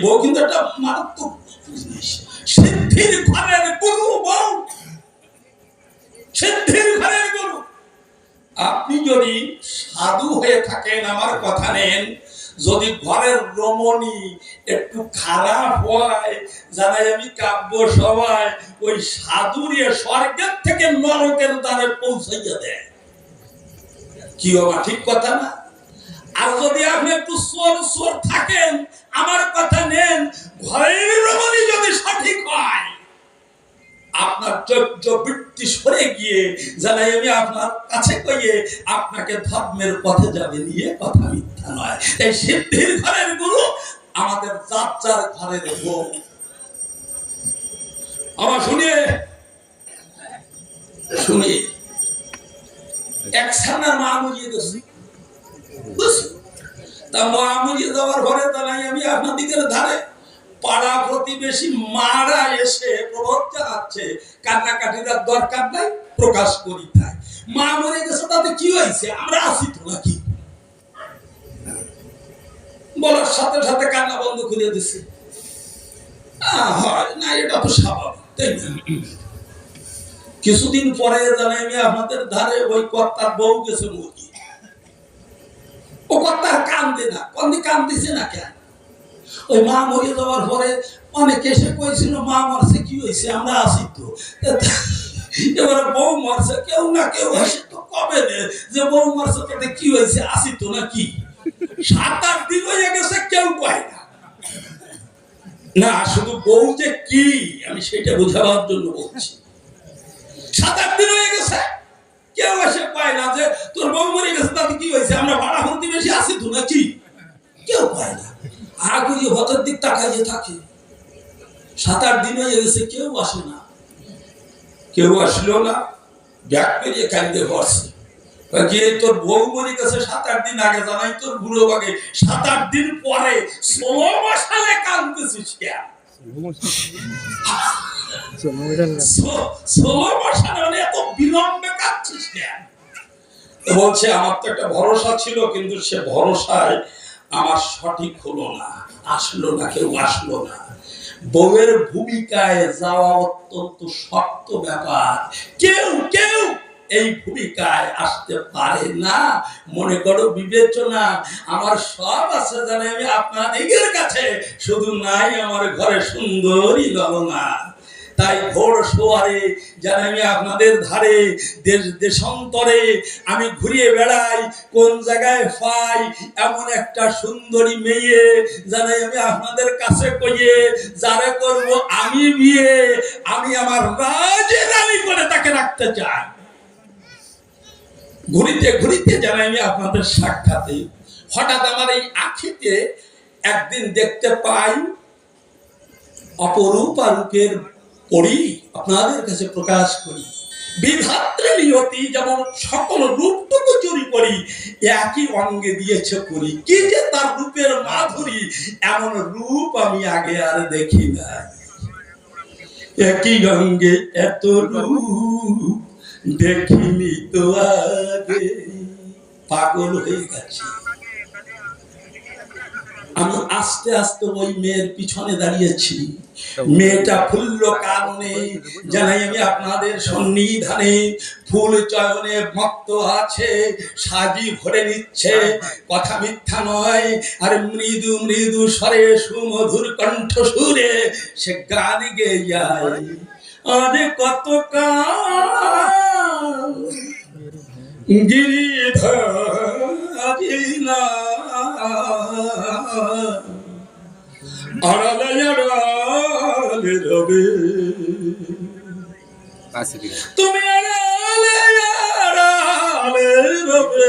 বউ কিন্তু একটা মারাত্মক জিনিস। সিদ্ধির ঘরের গুরু বউ, সিদ্ধির ঘরের গুরু। আপনি যদি সাধু হয়ে থাকেন, আমার কথা নেন, যদি ঘরের রমণী একটু খারাপ হয়, জানাই আমি কাব্য সবাই ওই সাধুরে স্বর্গের থেকে নরকের দ্বারে পৌঁছাইয়া দেয়। কি বাবা, ঠিক কথা না? আর যদি আপনি একটু সোর সোর থাকেন, আমার কথা নেন, ঘরের রমণী যদি সঠিক হয়, আপনার চৈত্র বৃত্তি সরে গিয়ে জানাই আমি আপনার কাছে কইয়ে আপনাকে ধর্মের পথে যাবে নিয়ে কথা মিথ্যা নয়। এই সিদ্ধির ঘরের গুরু আমাদের যাত্রার ঘরের বউ। আমার শুনিয়ে শুনি এক সামনের মা বুঝিয়ে দিচ্ছি, তা মা বুঝিয়ে দেওয়ার ঘরে দাঁড়াই আমি আপনার দিকের ধারে পাড়া প্রতিবেশী মারা এসে প্রবোধ জানাচ্ছে, কান্নাকাটির দরকার নাই, প্রকাশ করি তাই। মা মরে গেছে, তাতে কি হয়েছে, আমরা আছি তো নাকি? বলার সাথে সাথে কান্না বন্ধ করে দিচ্ছে। হয় না, এটা তো স্বাভাবিক, তাই না? কিছুদিন পরে জানাই আমি আপনাদের ধারে ওই কর্তার বউ গেছে মুরগি। ও কর্তার কান্দে না, কান্দিছে না কেন? ওই মা মরে যাওয়ার পরে অনেকে এসে কইছিল মা মরছে, কি হয়েছে, আমরা আছি তো। এবারে বউ মরছে, কেউ না কেউ এসে তো কবে যে বউ মরছে, তাতে কি হয়েছে, আসি তো নাকি? 7-8 দিন হয়ে গেছে, কেউ কয় না। না, শুধু বউ যে কি আমি সেটা বোঝাবার জন্য বলছি। 7-8 দিন হয়ে গেছে, কেউ এসে কয় না যে তোর বউ মরে গেছে, তাতে কি হয়েছে, আমরা ভাড়া প্রতিবেশী আছি তো নাকি? কেউ কয় না। আগুলি হতের দিক তাকাইয়ে থাকে। 7-8 দিন হয়ে গেছে, কেউ আসে না। কেউ আসলো না, ব্যাগ পেরিয়ে কান্দে বসে। গিয়ে তোর বউ মরে গেছে 7-8 দিন আগে, জানাই তোর বুড়ো বাগে 7-8 দিন পরে 16 মাসালে কান্দতেছিস কেন? 16 মাসালে মানে এত বিলম্বে কাঁদছিস কেন? বলছে আমার তো একটা ভরসা ছিল, কিন্তু সে ভরসায় আমার সঠিক হলো না, আসলো না, কেউ আসলো না। বউয়ের ভূমিকায় যাওয়া অত্যন্ত শক্ত ব্যাপার, কেউ কেউ এই ভূমিকায় আসতে পারে না। মনে করো বিবেচনা আমার সব আছে, জানে আমি আপনাদের কাছে, শুধু নাই আমার ঘরে সুন্দরী ললনা। তাই ভোর সোয়ারে জানি আমি আপনাদের ধারে দেশ দেশান্তরে আমি ঘুরিয়ে বেড়াই, কোন জায়গায় পাই এমন একটা সুন্দরী মেয়ে, জানি আমি আপনাদের কাছে কইয়ে যারে করব আমি বিয়ে, আমি আমার রাজে রানী করে তাকে রাখতে চাই। ঘুরিতে ঘুরিতে জানি আমি আপনাদের সাক্ষাতে হঠাৎ আমার এই আঁখিতে একদিন দেখতে পাই অপরূপা রূপের পড়ি, আপনাদের কাছে প্রকাশ করি। বিধাত্রী নিয়তি যেমন সকল রূপটুকু চুরি করি, একই অঙ্গে দিয়েছে করি। কি যে তার রূপের মাধুরী, এমন রূপ আমি আগে আর দেখি না। একই অঙ্গে এত রূপ দেখিনি তো আগে, পাগল হয়ে গেছে। আমি আস্তে আস্তে ওই মেয়ের পিছনে দাঁড়িয়েছি। মেয়েটা ফুল্ল কারণে জানাই আমি আপনাদের সন্নিধানে ফুল চয়নে মত্ত আছে, সাজি ভরে নিচ্ছে, কথা মিথ্যা নয়। আর মৃদু মৃদু স্বরে সুমধুর কণ্ঠ সুরে সে গান গেয়ে যায়। আরে কত কাল গিরিধারী না আড়ালে আড়ালে রবে, তুমি আড়ালে আড়ালে রবে,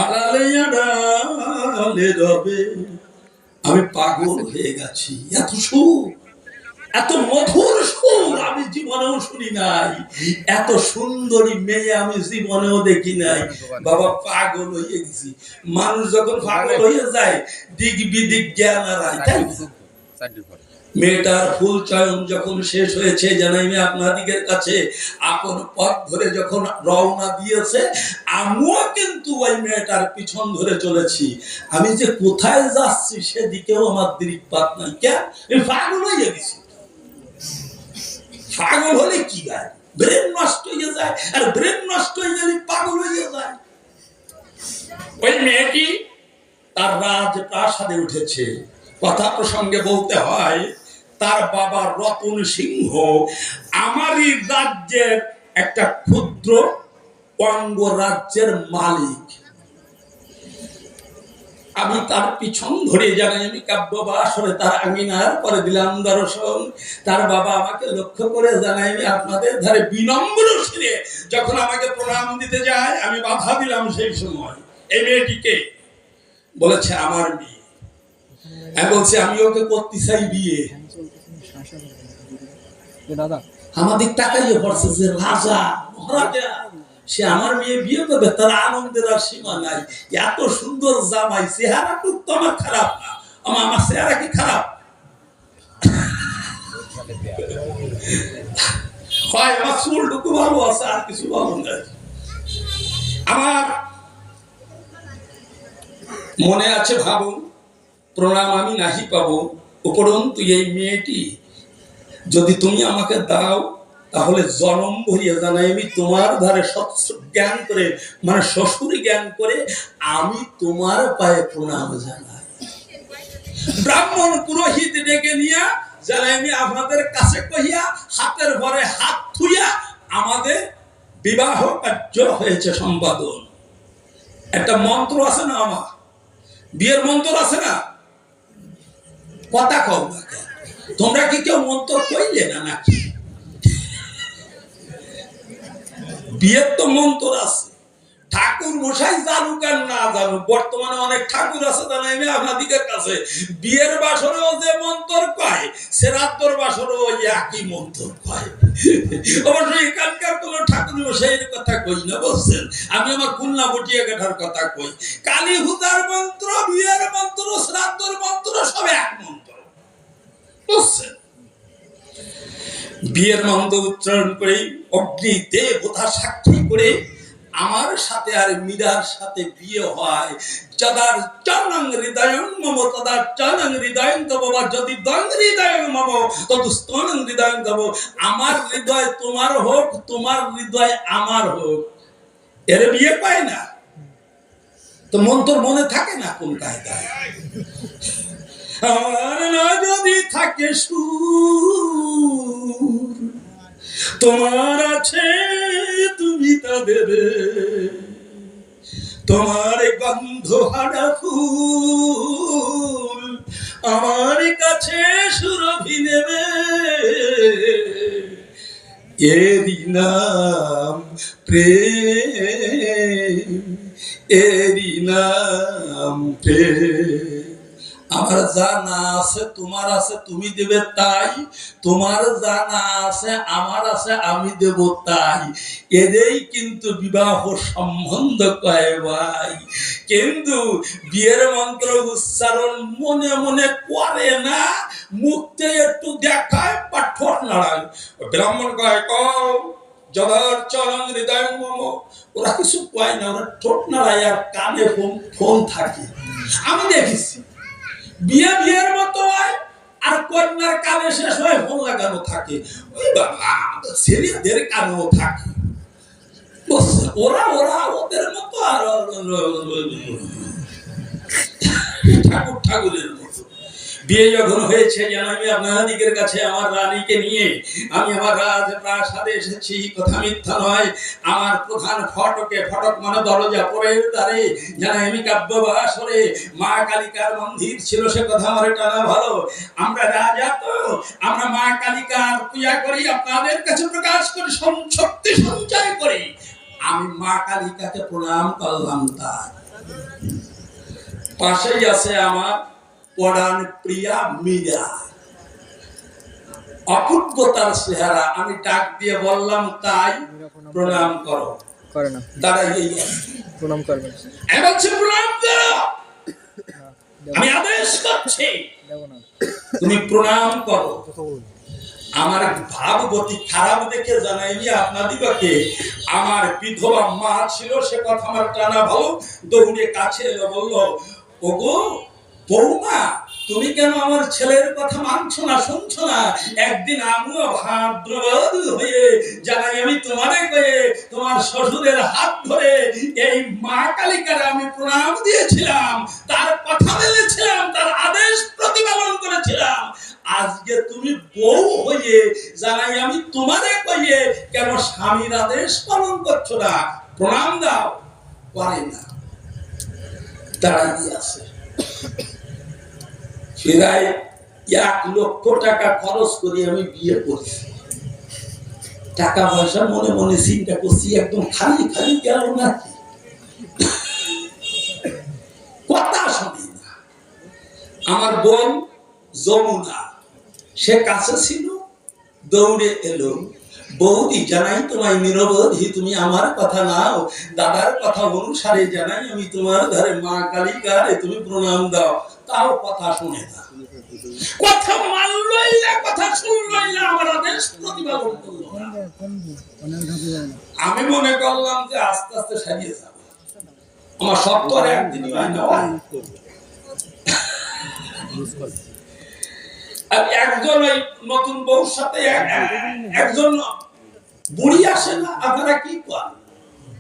আড়ালে আড়ালে রবে। আমি পাগল হয়ে গেছি। এত সুর, এত মধুর সুর আমি জীবনেও শুনি নাই, এত সুন্দরী মেয়ে আমি জীবনেও দেখি নাই। বাবা পাগল হয়ে গেছি। মানুষ যখন পাগল হয়ে যায় দিক বিদিক জ্ঞান হারায়, তাই মেয়েটার ফুল চয়ন যখন শেষ হয়েছে, জানাইমি আপনাদিগের কাছে আপন পথ ধরে যখন রওনা দিয়েছে, আমিও কিন্তু ওই মেয়েটার পিছন ধরে চলেছি। আমি যে কোথায় যাচ্ছি সেদিকেও আমার দৃকপাত নাই। কেন? আমি পাগল হয়ে গেছি। পাগল হলে কি হয়? ব্রেন নষ্ট হয়ে যায়, আর ব্রেন নষ্ট হয়ে গেলে পাগল হয়ে যায়। ওই মেয়েটি তার রাজপ্রাসাদে উঠেছে। কথা প্রসঙ্গে বলতে হয়, তার বাবা রতন সিংহ আমারই রাজ্যের একটা ক্ষুদ্র অঙ্গরাজ্যের মালিক। আমি তার পিছন ধরে জানাই, আমি কাব্য বা আসলে তার আঙিনার পরে দিলাম দর্শন। তার বাবা আমাকে লক্ষ্য করে জানাই, আমি আপনাদের ধারে বিনম্র শিরে যখন আমাকে প্রণাম দিতে যায়, আমি বাধা দিলাম। সেই সময় এই মেয়েটিকে বলেছে আমার মেয়ে। আমি বলছি আমি ওকে করতে চাই বিয়ে। আমাদের টাকাই পড়ছে যে রাজা মহারাজা সে আমার মেয়ে বিয়ে করবে, তার আনন্দের আর সীমা নাই। এত সুন্দর জামাই, চেহারা তো আমার খারাপ না, আমার চেহারা কি খারাপ হয়? আমার চুলটুকু ভালো আছে, আর কিছু ভালো নাই। আমার মনে আছে, ভাবুন, প্রণাম আমি নাহি পাবো, উপরন্তু এই মেয়েটি যদি তুমি আমাকে দাও, তাহলে জনম ভরিয়ে জানাই আমি তোমার ধারে জ্ঞান করে, মানে শ্বশুরি জ্ঞান করে আমি তোমার পায়ে প্রণাম জানাই। ব্রাহ্মণ পুরোহিত ডেকে নিয়ে জানাই আমি আপনাদের কাছে কহিয়া হাতের ভরে হাত থুইয়া আমাদের বিবাহ কার্য হয়েছে সম্পাদন। একটা মন্ত্র আছে না, আমার বিয়ের মন্ত্র আছে না? কথা কও না, তোমরা কি কেউ মন্ত্র কইলে না নাকি? বিয়ের তো মন্ত্র আছে। ঠাকুর মশাই জানুক আর না জানুক, বর্তমানে অনেক ঠাকুর আছে জানাই আপনাদের কাছে, বিয়ের বাসরেও যে মন্ত্র কয়, শ্রাদ্ধর বাসরেও ওই একই মন্ত্র কয়। অবশ্যই এখানকার কোন ঠাকুর মশাইয়ের কথা কই না, বলছেন। আমি আমার খুলনা বটিয়া কাঠার কথা কই। কালী পূজার মন্ত্র, বিয়ের মন্ত্র, শ্রাদ্ধর মন্ত্র সব এক মন্ত্র, বুঝছেন? বিয়ের মন্ত্র উচ্চারণ করে অগ্নি দেবতা সাক্ষী করে আমার সাথে আর মীরার সাথে বিয়ে হয়। যদার চরণং হৃদয়ং মম তদার চরণং হৃদয়ং তব, বা যদি দং হৃদয়ং মম তদস্তনং হৃদয়ং তব। আমার হৃদয় তোমার হোক, তোমার হৃদয় আমার হোক। এর বিয়ে পায় না তো মন্ত্র মনে থাকে না কোন কায়দায়। আর না যদি থাকে সুর, তোমার আছে তুমি তা দেবে, তোমার গন্ধ হারা ফুল আমার কাছে সুরভি নেবে। এরই নাম প্রেম, এরই নাম প্রেম। আমার জানা আছে তোমার আছে, তুমি দেবে তাই। তোমার জানা আছে আমার আছে, আমি দেব তাই। এদেরই কিন্তু বিবাহ সম্বন্ধ কয় ভাই। কিন্তু বিয়ের মন্ত্র উচ্চারণ মনে মনে করে না, মুখে একটু দেখায় বা ঠোঁট নাড়ায়। ব্রাহ্মণ কয় কও জগৎ চরণ হৃদয় মম, ওরা কিছু কয় না, ওরা ঠোঁট নাড়ায় আর কানে ফোন থাকে। আমি দেখেছি বিয়ে বিয়ের মতো হয়, আর কন্যার কানে শেষ হয় ফোন লাগানো থাকে। ওই বাবা ছেলেদের কানেও থাকে। ওরা ওরা ওদের মতো আর ঠাকুর ঠাকুরের মতো। বিয়ে যখন হয়েছে, জানাবি আপনাদের কাছে আমার রানীকে নিয়ে আমি আমার রাজপ্রাসাদে এসেছি, কথা মিথ্যা নয়। আমার প্রধান ফটকে, ফটক মানে দরজা, পরের দ্বারে জানাই আমি কাব্য বাসরে মা কালিকার মন্দির ছিল, সে কথা আমার টানা ভালো। আমরা রাজা তো, আমরা মা কালিকার পূজা করি, আপনাদের কাছে প্রকাশ করি, শক্তি সঞ্চয় করি। আমি মা কালিকাকে প্রণাম করলাম। তার পাশেই আছে আমার পরাণ প্রিয়া মীরা, অপূর্ব তার চেহারা। আমি ডাক দিয়ে বললাম তাই প্রণাম করো। করে না দাঁড়াই প্রণাম করবে, আমি বলছি প্রণাম করো, আমি আদেশ করছি। দেব না। তুমি প্রণাম করো। আমার ভাবগতি খারাপ দেখে জানাইনি আপনাদিগকে আমার বিধবা মা ছিল, সে কথা আমার টানা ভালো। দৌড়ে কাছে এলো, বললো, ওগো বৌমা, তুমি কেন আমার ছেলের কথা মানছো না, শুনছো না? একদিন আমিও ভাদ্রবদ হয়ে জানাই আমি তোমারে কয়ে তোমার শ্বশুরের হাত ধরে এই মা কালিকারে আমি প্রণাম দিয়েছিলাম, তার কথা মেনেছিলাম, তার আদেশ প্রতিপালন করেছিলাম। আজকে তুমি বউ হয়ে জানাই আমি তোমারে কয়ে কেন স্বামীর আদেশ পালন করছো না? প্রণাম দাও। পারে না, দাঁড়াই দিয়ে আছে। প্রায় 1 লক্ষ টাকা খরচ করে আমি বিয়ে করছি। টাকা পয়সা মনে মনে চিন্তা করছি, একদম খালি খালি গেল নাকি? কথা শুনি না। আমার বোন যমুনা, সে কাছে ছিল, দৌড়ে এলো, বৌদি জানাই তোমায় নিরবধি, তুমি আমার কথা নাও, দাদার কথা অনুসারে জানাই আমি তোমার ঘরে মা কালিকারে তুমি প্রণাম দাও। তাও কথা শুনে না, কথা মানলই না, কথা শুনলই না, আমার আদেশ প্রতিপালন করলো না। আমি মনে করলাম যে আস্তে আস্তে সারিয়ে যাবে, আমার সব তো আর একদিনই হয় না। আর একজন ওই নতুন বউর সাথে একজন বুড়ি আসে না, আপনারা কি করেন?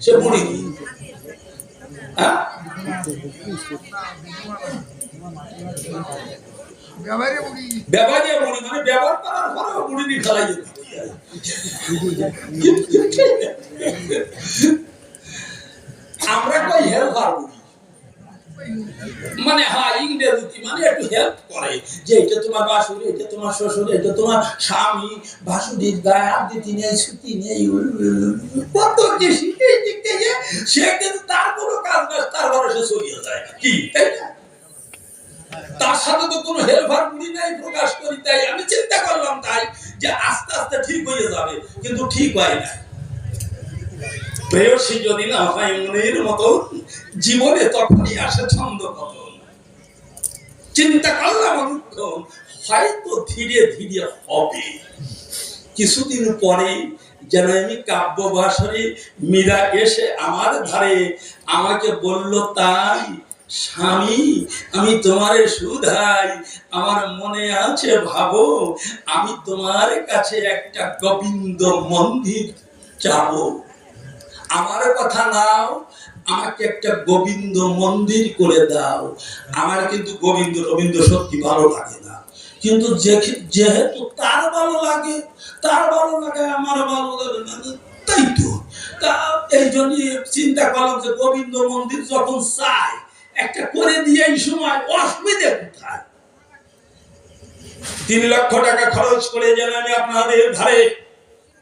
সে বুড়ি ব্যবহারিয়া বুড়ি, মানে ব্যবহার করার পরেও বুড়ি নিয়ে খেলাই যেত। আমরা কই হেল্পার বুড়ি, মানে হ্যাঁ ইংরেজি, মানে একটু হেল্প করে, যে এটা তোমার বাসুরি, এটা তোমার শ্বশুর, এটা তোমার স্বামী, বাসুরির গায়ে হাত দিতে নেই, ছুটি নেই, কত কি শিখে শিখতে যে সে কিন্তু তার কোনো কাজ বাজ তার ঘরে সে চলিয়ে যায়, কি তাই না? তার সাথে তো কোনো হেল্পার বুড়ি নাই, প্রকাশ করি। তাই আমি চিন্তা করলাম তাই যে আস্তে আস্তে ঠিক হয়ে যাবে, কিন্তু ঠিক হয় না। প্রেয়সী যদি না হয় মনের মতো, জীবনে তখনই আসে ছন্দ পতন। চিন্তা করলাম অনুক্ষণ, হয়তো ধীরে ধীরে হবে। কিছুদিন পরে যেন আমি কাব্য বাসরে মীরা এসে আমার ধারে আমাকে বলল, তাই স্বামী আমি তোমারে সুধাই, আমার মনে আছে ভাবো, আমি তোমার কাছে একটা গোবিন্দ মন্দির চাবো। আমার কথা নাও, আমাকে একটা গোবিন্দ মন্দির করে দাও। আমার কিন্তু গোবিন্দ রবীন্দ্র সত্যি ভালো লাগে না, কিন্তু যেহেতু তার ভালো লাগে, তার ভালো লাগে, আমার ভালো লাগে না, তাই তো। তা এই জন্য চিন্তা করলাম যে গোবিন্দ মন্দির যখন চাই একটা করে দিয়ে এই সময় অসুবিধে কোথায়? 3 লক্ষ টাকা খরচ করে যেন আমি আপনাদের ধারে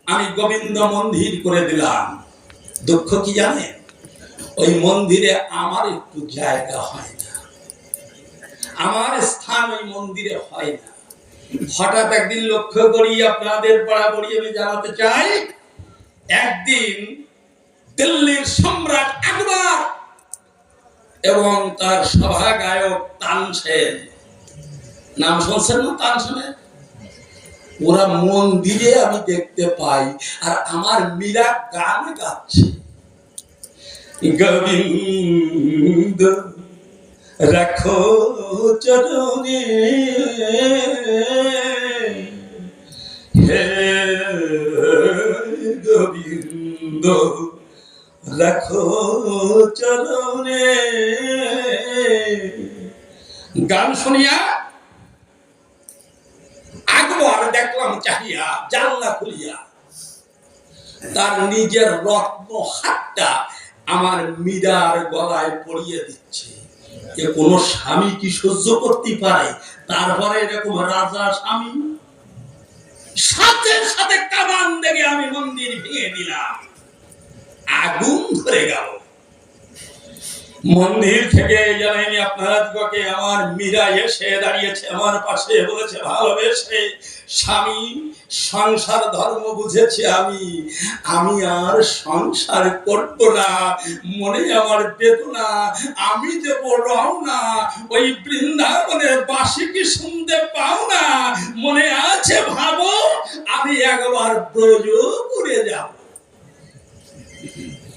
আমি গোবিন্দ মন্দির করে দিলাম। দুঃখ কি জানেন? ওই মন্দিরে আমার একটু জায়গা হয় না, আমার স্থান ওই মন্দিরে হয় না। হঠাৎ একদিন লক্ষ্য করি, আপনাদের বরাবরই আমি জানাতে চাই, একদিন দিল্লির সম্রাট আকবর এবং তার সভা গায়ক তানসেন, নাম শুনছেন না তানসেনের? ওরা মন্দিরে আমি দেখতে পাই, আর আমার মীরা গান গাচ্ছে, গোবিন্দ রাখো চরণে, হে গোবিন্দ রাখো চরণে। গান শুনিয়া আকবর দেখলাম চাহিয়া জানলা খুলিয়া তার নিজের রত্ন হাতটা আমার মীরার গলায় পরিয়ে দিচ্ছে। এ কোন স্বামী কি সহ্য করতে পারে? তারপরে এরকম রাজা স্বামী, সাথে সাথে কামান দেখে আমি মন্দির ভেঙে দিলাম, আগুন ধরে গেল। মন্দির থেকে জানাইনি আপনারা দিগকে আমার মীরা এসে দাঁড়িয়েছে আমার পাশে, বলেছে ভালোবেসে স্বামী সংসার ধর্ম বুঝেছি আমি আর সংসার করব না, মনে আমার বেদনা, আমি দেব রওনা ওই বৃন্দাবনের বাঁশি কি শুনতে পাও না, মনে আছে ভাবো আমি একবার ব্রজপুরে যাব।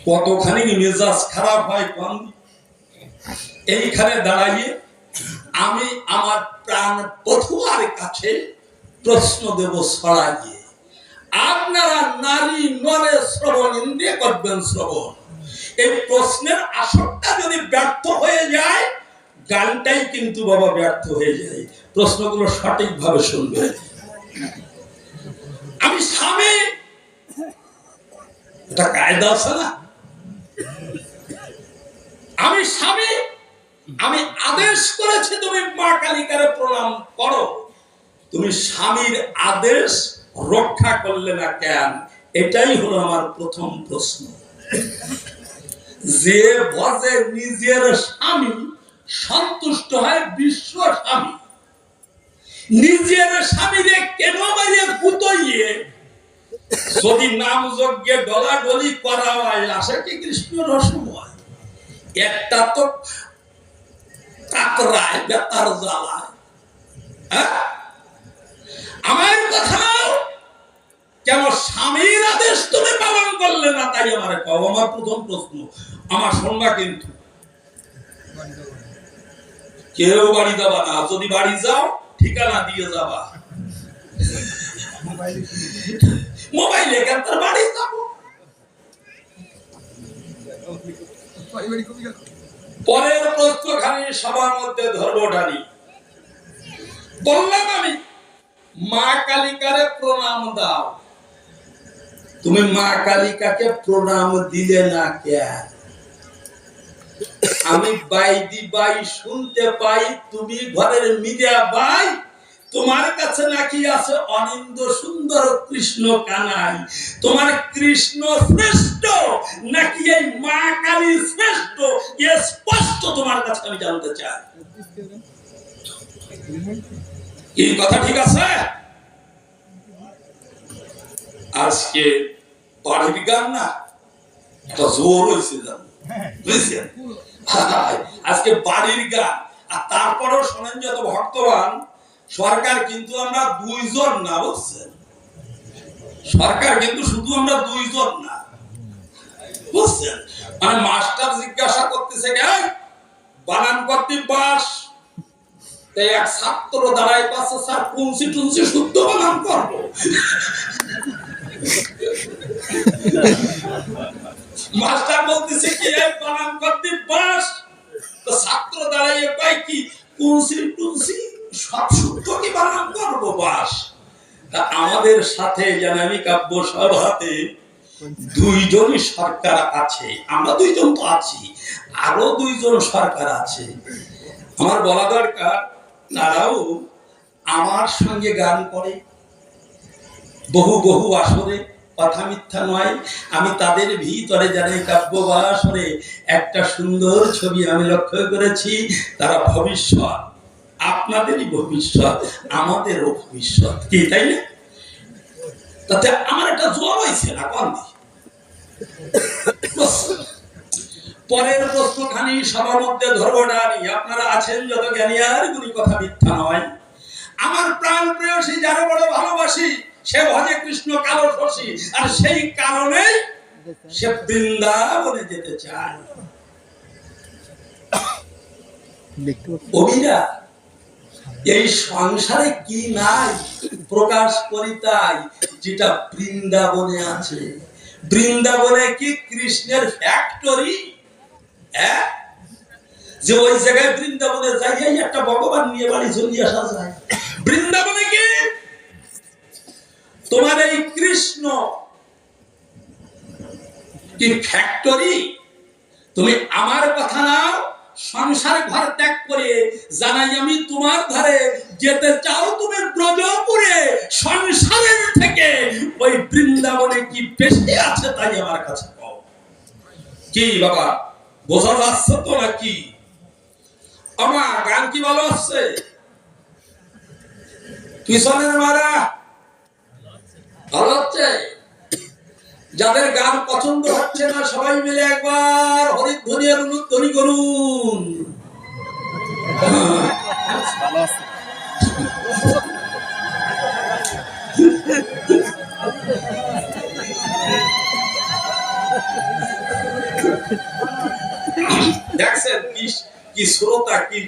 কতখানি মেজাজ খারাপ হয় কোন। এইখানে দাঁড়াইয়ে আমি আমার প্রাণ পথুয়ার কাছে প্রশ্ন দেব ছড়াইয়ে, আপনারা নারী নরে শ্রবণ ইন্দ্রিয় করবেন শ্রবণ। এই প্রশ্নের আসরটা যদি ব্যর্থ হয়ে যায় গানটাই কিন্তু বাবা ব্যর্থ হয়ে যায়। প্রশ্নগুলো সঠিকভাবে শুনবে। আমি স্বামী, এটা কায়দা আছে না, আমি স্বামী, আমি আদেশ করেছি তুমি মা কালিকারে প্রণাম করো, তুমি স্বামীর আদেশ রক্ষা করলে না কেন? এটাই হলো আমার প্রথম প্রশ্ন। যে ভজে নিজের স্বামী সন্তুষ্ট হয় বিশ্ব স্বামী, নিজের স্বামীরে কেন মারিয়ে গুতইয়ে যদি নাম যজ্ঞে ডলাডলি করা হয় আসে কি কৃষ্ণ রসময়? একটা তো কাতরায় বেতার জ্বালায়। আমার কথা কেন স্বামীর আদেশ তুমি পালন করলে না তাই আমার কও। আমার প্রথম প্রশ্ন, আমার শুনবা কিন্তু কেউ বাড়ি যাবা না, যদি বাড়ি যাও ঠিকানা দিয়ে যাবা, মোবাইলে কেন তার বাড়ি যাবো। পরের প্রশ্নখানি সবার মধ্যে ধর্মটানি বললাম আমি মা কালিকারে প্রণাম দাও, তুমি মা কালিকাকে প্রণাম দিলে না কেন? আমি বাইদি বাই শুনতে পাই তুমি ঘরের মিডিয়া বাই, তোমার কাছে নাকি আছে অনিন্দ সুন্দর কৃষ্ণ কানাই, তোমার কৃষ্ণ শ্রেষ্ঠ নাকি এই মা কালী শ্রেষ্ঠ এ স্পষ্ট তোমার কাছে আমি জানতে চাই। এই কথা ঠিক আছে? আজকে বাড়ির গান না একটা জোর হয়েছে বুঝছেন, আজকে বাড়ির গান। আর তারপরেও শোনেন যত ভক্তবান সরকার কিন্তু আমরা দুইজন না, বুঝছেন, সরকার কিন্তু শুধু আমরা দুইজন না, বুঝছেন। মানে মাস্টার জিজ্ঞাসা করতেছে বানান করতে বাস, তাই এক ছাত্র দাঁড়ায় পাচ্ছে স্যার কুঞ্চি টুঞ্চি শুদ্ধ বানান করবো। মাস্টার বলতেছে কি বানান করতে বাস, তো ছাত্র দাঁড়াইয়ে পাই কি কুঞ্চি টুঞ্চি সব শুদ্ধ কি বানান করবো বাস। তা আমাদের সাথে জানাবি কাব্য সভাতে দুইজনই সরকার আছে, আমরা দুইজন তো আছি, আরো দুইজন সরকার আছে। আমার বলা দরকার তারাও আমার সঙ্গে গান করে বহু বহু আসরে, কথা মিথ্যা নয়। আমি তাদের ভিতরে জানি কাব্য আসরে একটা সুন্দর ছবি আমি লক্ষ্য করেছি, তারা ভবিষ্যৎ, আপনাদেরই ভবিষ্যৎ, আমাদেরও ভবিষ্যৎ, কি তাই না? তাতে আমার একটা জোর হয়েছে না কোন। পরের প্রশ্নখানি সবার মধ্যে ধর্মটানি, আপনারা আছেন যত জ্ঞানী আর গুণী, কথা মিথ্যা নয়। আমার প্রাণ প্রেয়সী যারা বড় ভালোবাসি সে ভজে কৃষ্ণ কালো শশী, আর সেই কারণে সে বৃন্দাবনে যেতে চায়। অবিরা এই সংসারে কি নাই প্রকাশ করি তাই, যেটা বৃন্দাবনে আছে। বৃন্দাবনে কি কৃষ্ণের ফ্যাক্টরি? হ্যাঁ, যে ওই জায়গায় বৃন্দাবনের জায়গায় একটা ভগবান নিয়ে বাড়ি চলে আসা যায়। বৃন্দাবনে কি তোমার এই কৃষ্ণ কি ফ্যাক্টরি? তুমি আমার কথা নাও, সংসার ঘর ত্যাগ করে জানাই আমি তোমার ধারে যেতে চাও তুমি ব্রজপুরে, সংসারের থেকে ওই বৃন্দাবনে কি বেশি আছে তাই আমার কাছে কও। কি বাবা বোঝা যাচ্ছে তো নাকি? আমার গান কি ভালো হচ্ছে? পিছনের মারা ভালো হচ্ছে? যাদের গান পছন্দ হচ্ছে না সবাই মিলে একবার হরিধ্বনি আর অনুধ্বনি করুন। দেখছেন কি শ্রোতা কি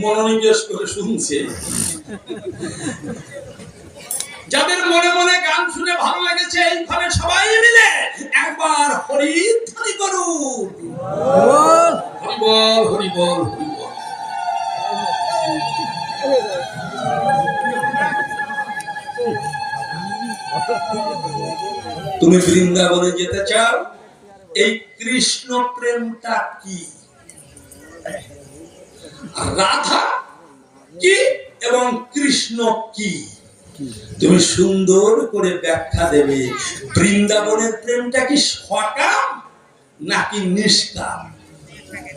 মনোনিবেশ করে শুনছে। যাদের মনে মনে গান শুনে ভালো লেগেছে এই ঘরে সবাই মিলে একবার হরিধ্বনি করুন। হরি বল হরি বল হরি বল। তুমি বৃন্দাবনে যেতে চাও? এই কৃষ্ণ প্রেমটা কি, রাধা কি এবং কৃষ্ণ কি, তুমি সুন্দর করে ব্যাখ্যা দেবে। বৃন্দাবনের প্রেমটা কি সকাম নাকি নিষ্কাম?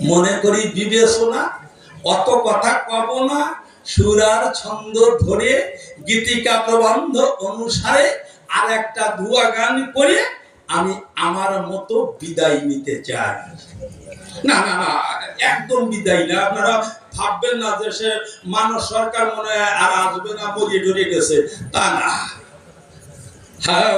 মনে করি বিবেচনা, অত কথা কব না, সুরার ছন্দ ধরে গীতিকা প্রবন্ধ অনুসারে আর একটা দুয়া গান করে আমি আমার মতো বিদায় নিতে চাই। না না না, একদম বিদায় না। আপনারা ভাববেন না যে সে মানব সরকার মনে হয় আর আসবে না, মরিয়ে ডরে গেছে, তা না। হ্যাঁ,